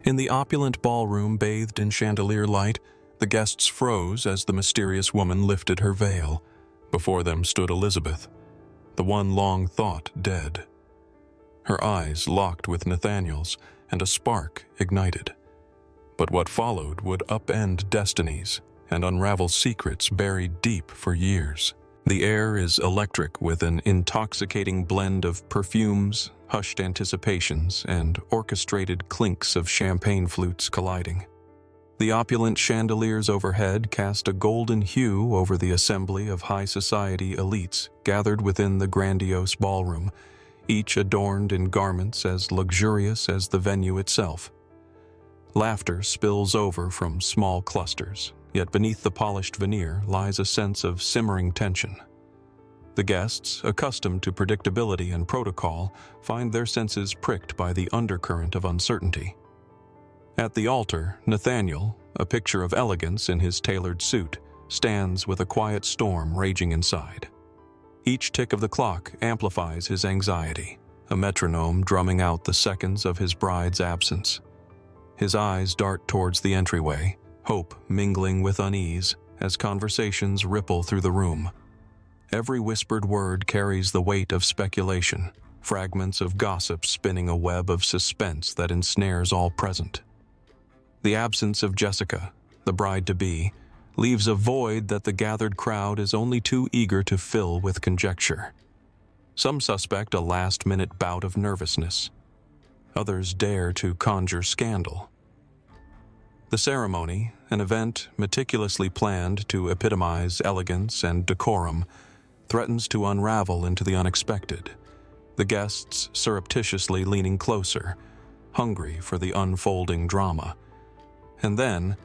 In the opulent ballroom bathed in chandelier light, the guests froze as the mysterious woman lifted her veil. Before them stood Elizabeth, the one long thought dead. Her eyes locked with Nathaniel's, and a spark ignited. But what followed would upend destinies and unravel secrets buried deep for years. The air is electric with an intoxicating blend of perfumes, hushed anticipations, and orchestrated clinks of champagne flutes colliding. The opulent chandeliers overhead cast a golden hue over the assembly of high society elites gathered within the grandiose ballroom, each adorned in garments as luxurious as the venue itself. Laughter spills over from small clusters, yet beneath the polished veneer lies a sense of simmering tension. The guests, accustomed to predictability and protocol, find their senses pricked by the undercurrent of uncertainty. At the altar, Nathaniel, a picture of elegance in his tailored suit, stands with a quiet storm raging inside. Each tick of the clock amplifies his anxiety, a metronome drumming out the seconds of his bride's absence. His eyes dart towards the entryway, hope mingling with unease as conversations ripple through the room. Every whispered word carries the weight of speculation, fragments of gossip spinning a web of suspense that ensnares all present. The absence of Jessica, the bride-to-be, leaves a void that the gathered crowd is only too eager to fill with conjecture. Some suspect a last-minute bout of nervousness. Others dare to conjure scandal. The ceremony, an event meticulously planned to epitomize elegance and decorum, threatens to unravel into the unexpected, the guests surreptitiously leaning closer, hungry for the unfolding drama. And then,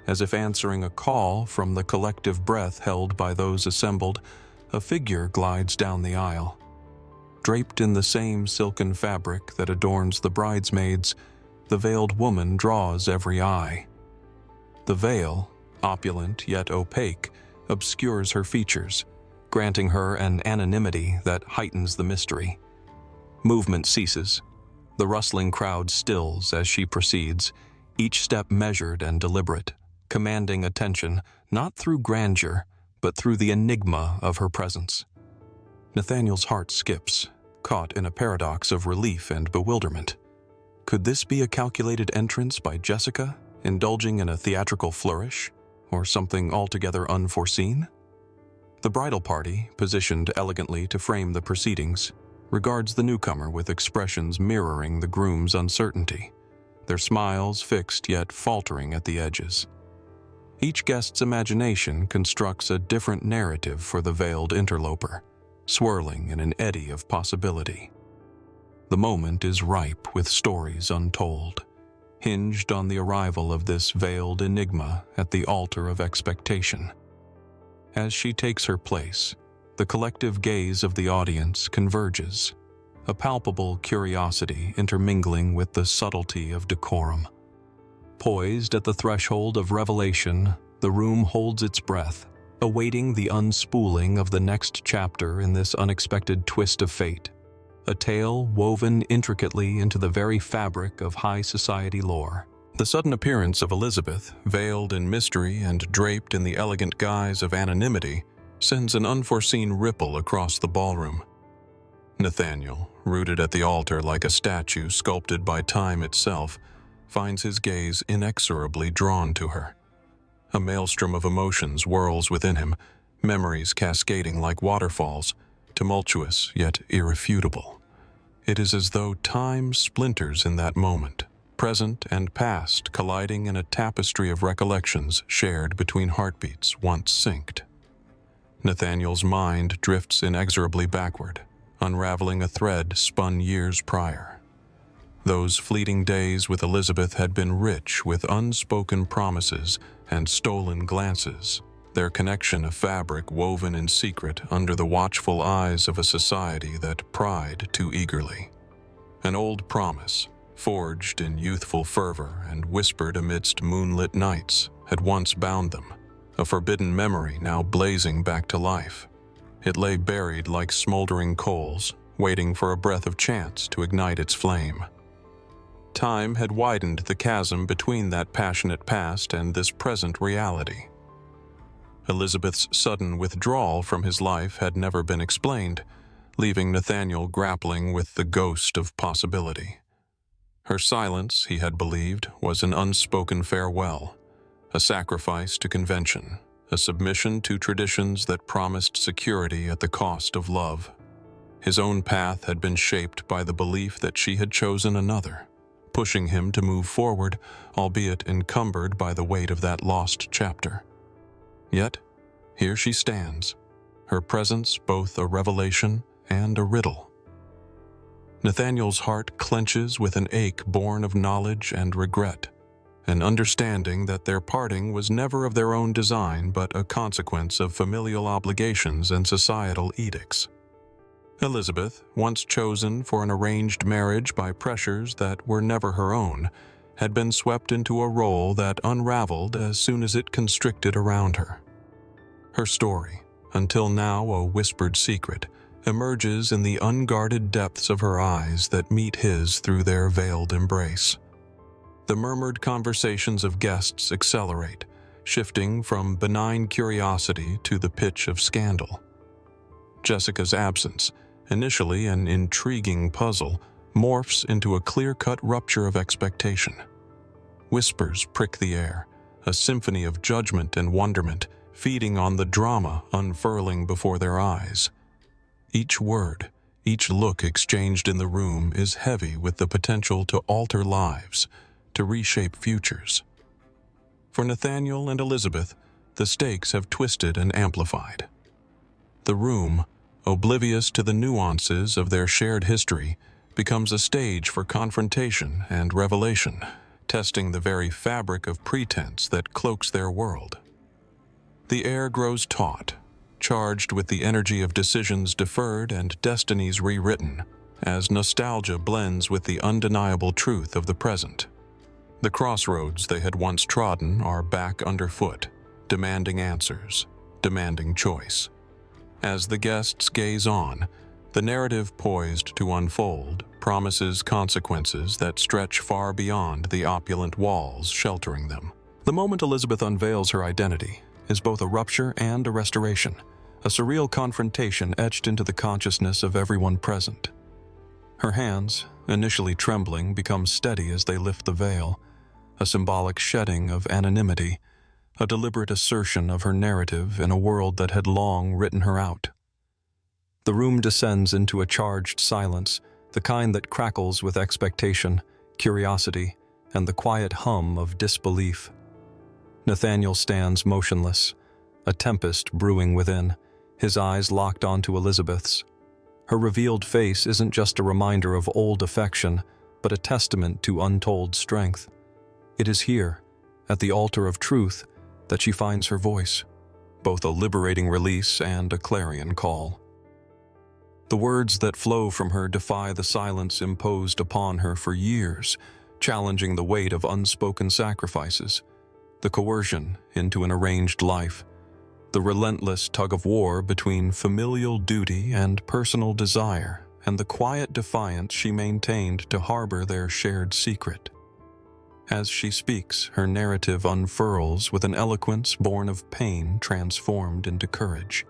as if answering a call from the collective breath held by those assembled, a figure glides down the aisle. Draped in the same silken fabric that adorns the bridesmaids, the veiled woman draws every eye. The veil, opulent yet opaque, obscures her features, granting her an anonymity that heightens the mystery. Movement ceases. The rustling crowd stills as she proceeds, each step measured and deliberate, commanding attention not through grandeur, but through the enigma of her presence. Nathaniel's heart skips, caught in a paradox of relief and bewilderment. Could this be a calculated entrance by Jessica, indulging in a theatrical flourish, or something altogether unforeseen? The bridal party, positioned elegantly to frame the proceedings, regards the newcomer with expressions mirroring the groom's uncertainty, their smiles fixed yet faltering at the edges. Each guest's imagination constructs a different narrative for the veiled interloper, swirling in an eddy of possibility. The moment is ripe with stories untold, hinged on the arrival of this veiled enigma at the altar of expectation. As she takes her place, the collective gaze of the audience converges, a palpable curiosity intermingling with the subtlety of decorum. Poised at the threshold of revelation, the room holds its breath, awaiting the unspooling of the next chapter in this unexpected twist of fate, a tale woven intricately into the very fabric of high society lore. The sudden appearance of Elizabeth, veiled in mystery and draped in the elegant guise of anonymity, sends an unforeseen ripple across the ballroom. Nathaniel, rooted at the altar like a statue sculpted by time itself, finds his gaze inexorably drawn to her. A maelstrom of emotions whirls within him, memories cascading like waterfalls, tumultuous yet irrefutable. It is as though time splinters in that moment, present and past colliding in a tapestry of recollections shared between heartbeats once synced. Nathaniel's mind drifts inexorably backward, unraveling a thread spun years prior. Those fleeting days with Elizabeth had been rich with unspoken promises and stolen glances, their connection a fabric woven in secret under the watchful eyes of a society that pried too eagerly. An old promise, forged in youthful fervor and whispered amidst moonlit nights, had once bound them, a forbidden memory now blazing back to life. It lay buried like smoldering coals, waiting for a breath of chance to ignite its flame. time had widened the chasm between that passionate past and this present reality. Elizabeth's sudden withdrawal from his life had never been explained, leaving Nathaniel grappling with the ghost of possibility. Her silence, he had believed, was an unspoken farewell, a sacrifice to convention, a submission to traditions that promised security at the cost of love. His own path had been shaped by the belief that she had chosen another, pushing him to move forward, albeit encumbered by the weight of that lost chapter. Yet, here she stands, her presence both a revelation and a riddle. Nathaniel's heart clenches with an ache born of knowledge and regret, an understanding that their parting was never of their own design but a consequence of familial obligations and societal edicts. Elizabeth, once chosen for an arranged marriage by pressures that were never her own, had been swept into a role that unraveled as soon as it constricted around her. Her story, until now a whispered secret, emerges in the unguarded depths of her eyes that meet his through their veiled embrace. The murmured conversations of guests accelerate, shifting from benign curiosity to the pitch of scandal. Jessica's absence, initially an intriguing puzzle, morphs into a clear-cut rupture of expectation. Whispers prick the air, a symphony of judgment and wonderment, feeding on the drama unfurling before their eyes. Each word, each look exchanged in the room is heavy with the potential to alter lives, to reshape futures. For Nathaniel and Elizabeth, the stakes have twisted and amplified. The room, oblivious to the nuances of their shared history, becomes a stage for confrontation and revelation, testing the very fabric of pretense that cloaks their world. The air grows taut, charged with the energy of decisions deferred and destinies rewritten, as nostalgia blends with the undeniable truth of the present. The crossroads they had once trodden are back underfoot, demanding answers, demanding choice. As the guests gaze on, the narrative poised to unfold promises consequences that stretch far beyond the opulent walls sheltering them. The moment Elizabeth unveils her identity is both a rupture and a restoration, a surreal confrontation etched into the consciousness of everyone present. Her hands, initially trembling, become steady as they lift the veil, a symbolic shedding of anonymity, a deliberate assertion of her narrative in a world that had long written her out. The room descends into a charged silence, the kind that crackles with expectation, curiosity, and the quiet hum of disbelief. Nathaniel stands motionless, a tempest brewing within, his eyes locked onto Elizabeth's. Her revealed face isn't just a reminder of old affection, but a testament to untold strength. It is here, at the altar of truth, that she finds her voice, both a liberating release and a clarion call. The words that flow from her defy the silence imposed upon her for years, challenging the weight of unspoken sacrifices, the coercion into an arranged life, the relentless tug-of-war between familial duty and personal desire, and the quiet defiance she maintained to harbor their shared secret. As she speaks, her narrative unfurls with an eloquence born of pain transformed into courage.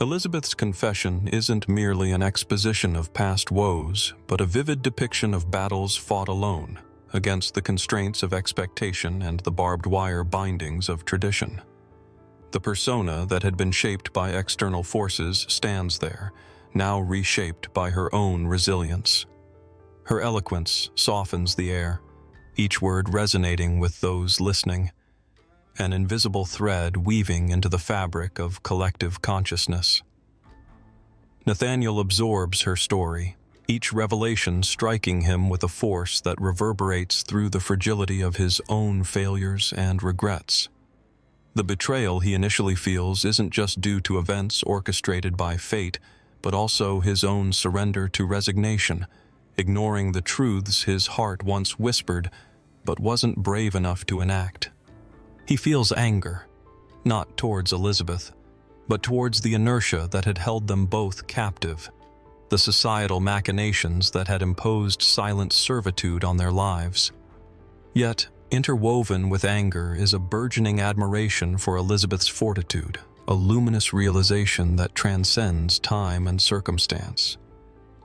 Elizabeth's confession isn't merely an exposition of past woes, but a vivid depiction of battles fought alone, against the constraints of expectation and the barbed wire bindings of tradition. The persona that had been shaped by external forces stands there, now reshaped by her own resilience. Her eloquence softens the air, each word resonating with those listening, an invisible thread weaving into the fabric of collective consciousness. Nathaniel absorbs her story, each revelation striking him with a force that reverberates through the fragility of his own failures and regrets. The betrayal he initially feels isn't just due to events orchestrated by fate, but also his own surrender to resignation, ignoring the truths his heart once whispered but wasn't brave enough to enact. He feels anger, not towards Elizabeth, but towards the inertia that had held them both captive, the societal machinations that had imposed silent servitude on their lives. Yet, interwoven with anger is a burgeoning admiration for Elizabeth's fortitude, a luminous realization that transcends time and circumstance.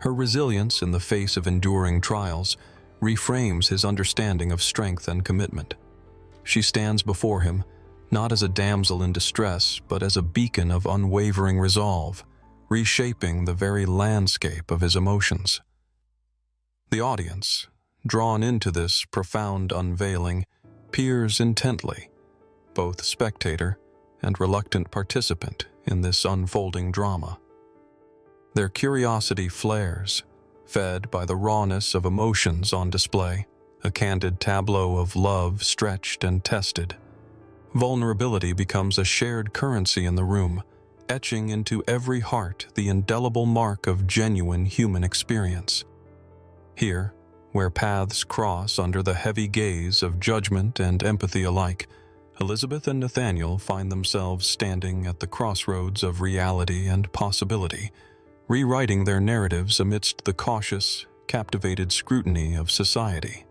Her resilience in the face of enduring trials reframes his understanding of strength and commitment. She stands before him, not as a damsel in distress, but as a beacon of unwavering resolve, reshaping the very landscape of his emotions. The audience, drawn into this profound unveiling, peers intently, both spectator and reluctant participant in this unfolding drama. Their curiosity flares, fed by the rawness of emotions on display, a candid tableau of love stretched and tested. Vulnerability becomes a shared currency in the room, etching into every heart the indelible mark of genuine human experience. Here, where paths cross under the heavy gaze of judgment and empathy alike, Elizabeth and Nathaniel find themselves standing at the crossroads of reality and possibility, rewriting their narratives amidst the cautious, captivated scrutiny of society.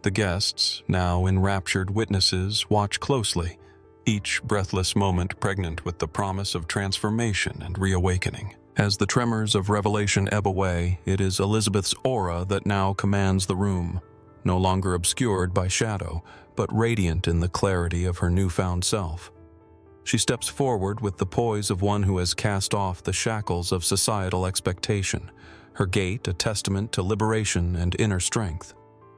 The guests, now enraptured witnesses, watch closely, each breathless moment pregnant with the promise of transformation and reawakening. As the tremors of revelation ebb away, it is Elizabeth's aura that now commands the room, no longer obscured by shadow, but radiant in the clarity of her newfound self. She steps forward with the poise of one who has cast off the shackles of societal expectation, her gait a testament to liberation and inner strength.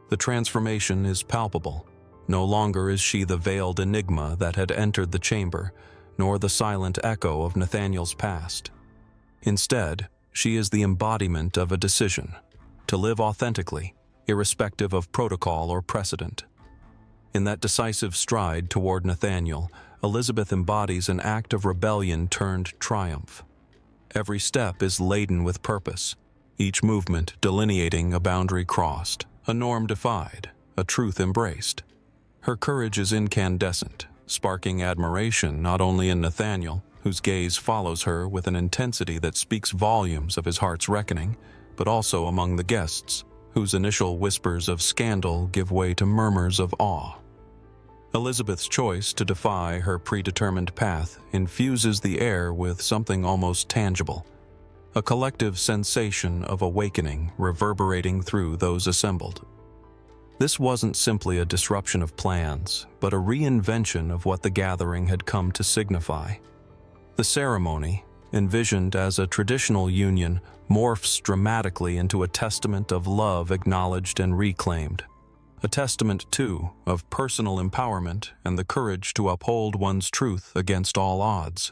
The transformation is palpable. No longer is she the veiled enigma that had entered the chamber, nor the silent echo of Nathaniel's past. Instead, she is the embodiment of a decision, to live authentically, irrespective of protocol or precedent. In that decisive stride toward Nathaniel, Elizabeth embodies an act of rebellion turned triumph. Every step is laden with purpose, each movement delineating a boundary crossed, a norm defied, a truth embraced. Her courage is incandescent, sparking admiration not only in Nathaniel, whose gaze follows her with an intensity that speaks volumes of his heart's reckoning, but also among the guests, whose initial whispers of scandal give way to murmurs of awe. Elizabeth's choice to defy her predetermined path infuses the air with something almost tangible, a collective sensation of awakening reverberating through those assembled. This wasn't simply a disruption of plans, but a reinvention of what the gathering had come to signify. The ceremony, envisioned as a traditional union, morphs dramatically into a testament of love acknowledged and reclaimed. A testament, too, of personal empowerment and the courage to uphold one's truth against all odds.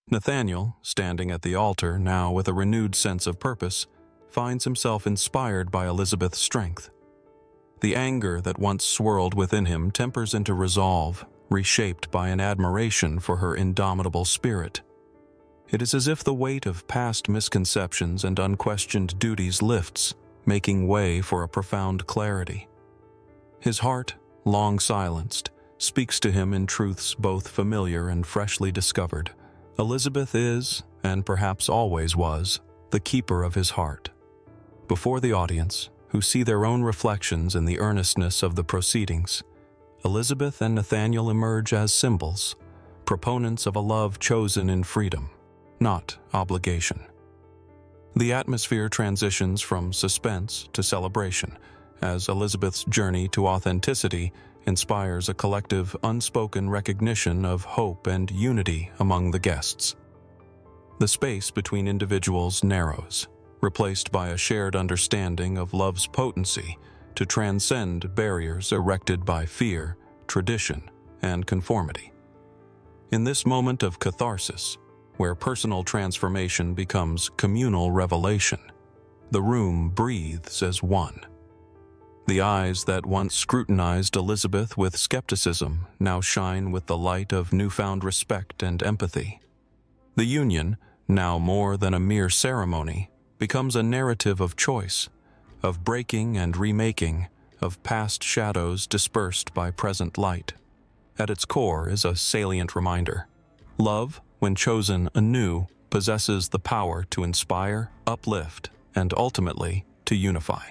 Nathaniel, standing at the altar now with a renewed sense of purpose, finds himself inspired by Elizabeth's strength. The anger that once swirled within him tempers into resolve, reshaped by an admiration for her indomitable spirit. It is as if the weight of past misconceptions and unquestioned duties lifts, making way for a profound clarity. His heart, long silenced, speaks to him in truths both familiar and freshly discovered. Elizabeth is, and perhaps always was, the keeper of his heart. Before the audience, who see their own reflections in the earnestness of the proceedings, Elizabeth and Nathaniel emerge as symbols, proponents of a love chosen in freedom, not obligation. The atmosphere transitions from suspense to celebration, as Elizabeth's journey to authenticity inspires a collective, unspoken recognition of hope and unity among the guests. The space between individuals narrows, replaced by a shared understanding of love's potency to transcend barriers erected by fear, tradition, and conformity. In this moment of catharsis, where personal transformation becomes communal revelation, the room breathes as one. The eyes that once scrutinized Elizabeth with skepticism now shine with the light of newfound respect and empathy. The union, now more than a mere ceremony, becomes a narrative of choice, of breaking and remaking, of past shadows dispersed by present light. At its core is a salient reminder. Love, when chosen anew, possesses the power to inspire, uplift, and ultimately to unify.